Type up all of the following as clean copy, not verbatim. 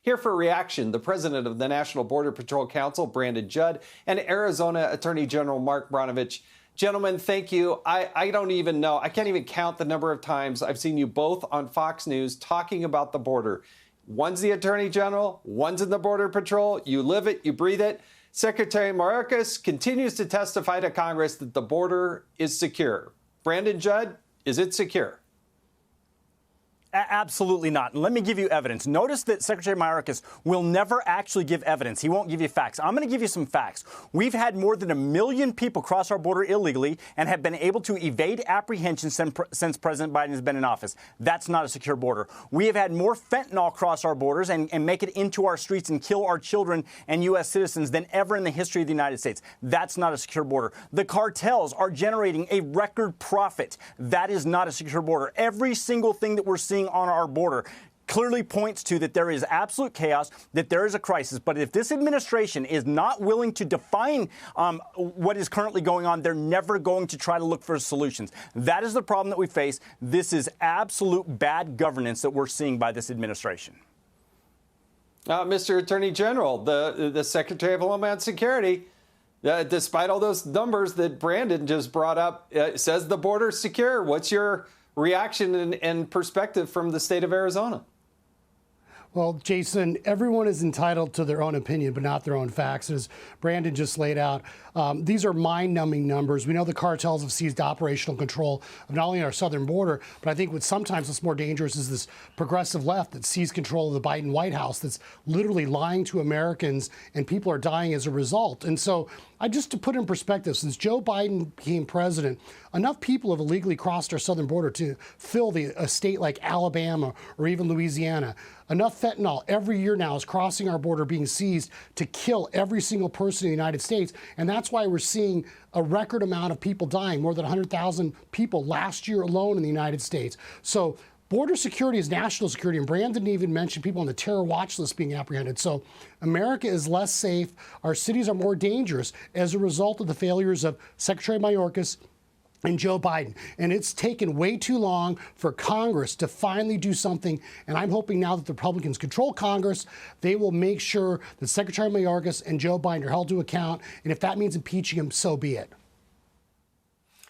Here for reaction, the president of the National Border Patrol Council, Judd, and Arizona Attorney General Mark Brnovich. Gentlemen, thank you. I don't even know. I can't even count the number of times I've seen you both on Fox News talking about the border. One's the Attorney General, one's in the Border Patrol. You live it, you breathe it. Secretary Mayorkas continues to testify to Congress that the border is secure. Judd, is it secure? Absolutely not. And let me give you evidence. Notice that Secretary Mayorkas will never actually give evidence. He won't give you facts. I'm going to give you some facts. We've had more than 1 million people cross our border illegally and have been able to evade apprehension since President Biden has been in office. That's not a secure border. We have had more fentanyl cross our borders and make it into our streets and kill our children and U.S. citizens than ever in the history of the United States. That's not a secure border. The cartels are generating a record profit. That is not a secure border. Every single thing that we're seeing on our border clearly points to that there is absolute chaos, that there is a crisis. But if this administration is not willing to define what is currently going on, they're never going to try to look for solutions. That is the problem that we face. This is absolute bad governance that we're seeing by this administration. Mr. Attorney General, the Secretary of Homeland Security, despite all those numbers that Brandon just brought up, says the border's secure. What's your reaction and perspective from the state of Arizona? Well, Jason, everyone is entitled to their own opinion, but not their own facts. As Brandon just laid out, these are mind-numbing numbers. We know the cartels have seized operational control of not only our southern border, but I think what's more dangerous is this progressive left that seized control of the Biden White House that's literally lying to Americans, and people are dying as a result. And so just to put in perspective, since Joe Biden became president, enough people have illegally crossed our southern border to fill a state like Alabama or even Louisiana. Enough fentanyl every year now is crossing our border, being seized to kill every single person in the United States. And that's why we're seeing a record amount of people dying, more than 100,000 people last year alone in the United States. So border security is national security, and Brandon even mentioned people on the terror watch list being apprehended. So America is less safe. Our cities are more dangerous as a result of the failures of Secretary Mayorkas and Joe Biden. And it's taken way too long for Congress to finally do something. And I'm hoping now that the Republicans control Congress, they will make sure that Secretary Mayorkas and Joe Biden are held to account. And if that means impeaching him, so be it.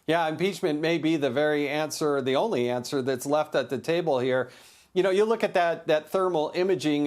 Yeah, impeachment may be the very answer, the only answer that's left at the table here. You know, you look at that thermal imaging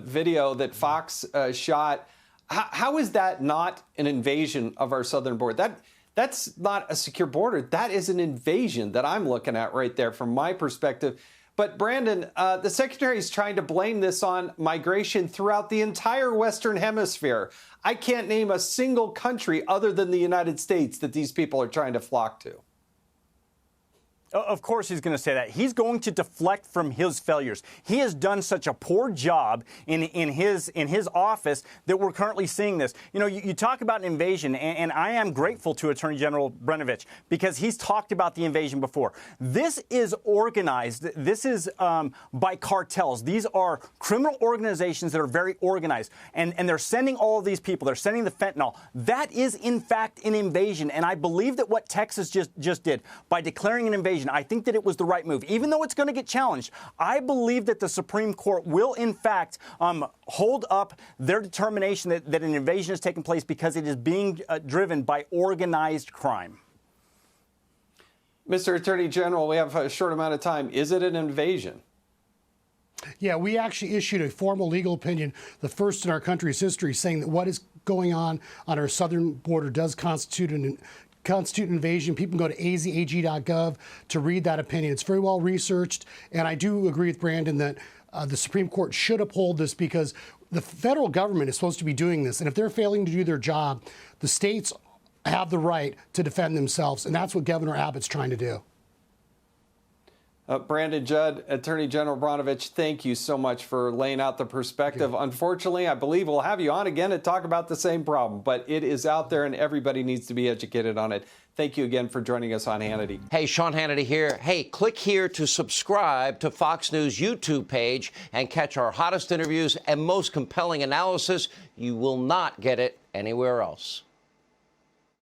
video that Fox shot. How is that not an invasion of our southern border? That's not a secure border. That is an invasion that I'm looking at right there from my perspective. But Brandon, the secretary is trying to blame this on migration throughout the entire Western Hemisphere. I can't name a single country other than the United States that these people are trying to flock to. Of course he's going to say that. He's going to deflect from his failures. He has done such a poor job in his office that we're currently seeing this. You know, you talk about an invasion, and I am grateful to Attorney General Brnovich because he's talked about the invasion before. This is organized. This is by cartels. These are criminal organizations that are very organized, and they're sending all of these people. They're sending the fentanyl. That is, in fact, an invasion, and I believe that what Texas just did by declaring an invasion, I think that it was the right move. Even though it's going to get challenged, I believe that the Supreme Court will, in fact, hold up their determination that an invasion has taken place because it is being driven by organized crime. Mr. Attorney General, we have a short amount of time. Is it an invasion? Yeah, we actually issued a formal legal opinion, the first in our country's history, saying that what is going on our southern border does constitute an invasion. People can go to azag.gov to read that opinion. It's very well researched, and I do agree with Brandon that the Supreme Court should uphold this because the federal government is supposed to be doing this, and if they're failing to do their job, the states have the right to defend themselves, and that's what Governor Abbott's trying to do. Judd, Attorney General Brnovich, thank you so much for laying out the perspective. Unfortunately, I believe we'll have you on again to talk about the same problem, but it is out there and everybody needs to be educated on it. Thank you again for joining us on Hannity. Hey, Sean Hannity here. Hey, click here to subscribe to Fox News YouTube page and catch our hottest interviews and most compelling analysis. You will not get it anywhere else.